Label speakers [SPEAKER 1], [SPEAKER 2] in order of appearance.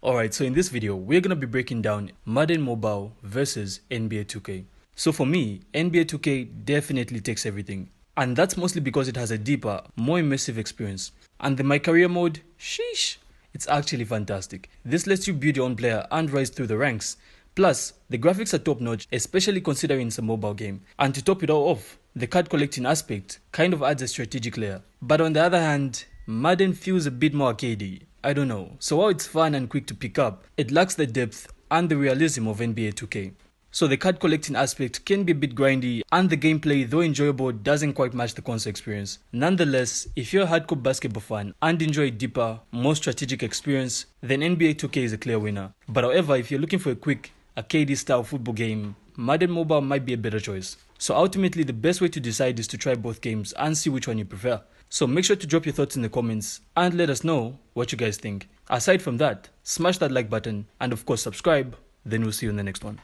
[SPEAKER 1] Alright, so in this video, we're gonna be breaking down Madden Mobile versus NBA 2K. So for me, NBA 2K definitely takes everything. And that's mostly because it has a deeper, more immersive experience. And the My Career mode, sheesh, it's actually fantastic. This lets you build your own player and rise through the ranks. Plus, the graphics are top notch, especially considering it's a mobile game. And to top it all off, the card collecting aspect kind of adds a strategic layer. But on the other hand, Madden feels a bit more arcadey. I don't know. So while it's fun and quick to pick up, it lacks the depth and the realism of NBA 2K. So the card collecting aspect can be a bit grindy, and the gameplay, though enjoyable, doesn't quite match the console experience. Nonetheless, if you're a hardcore basketball fan and enjoy a deeper, more strategic experience, then NBA 2K is a clear winner. But however, if you're looking for a quick, arcade style football game, Madden Mobile might be a better choice. So ultimately, the best way to decide is to try both games and see which one you prefer. So make sure to drop your thoughts in the comments and let us know what you guys think. Aside from that, smash that like button and of course subscribe, then we'll see you in the next one.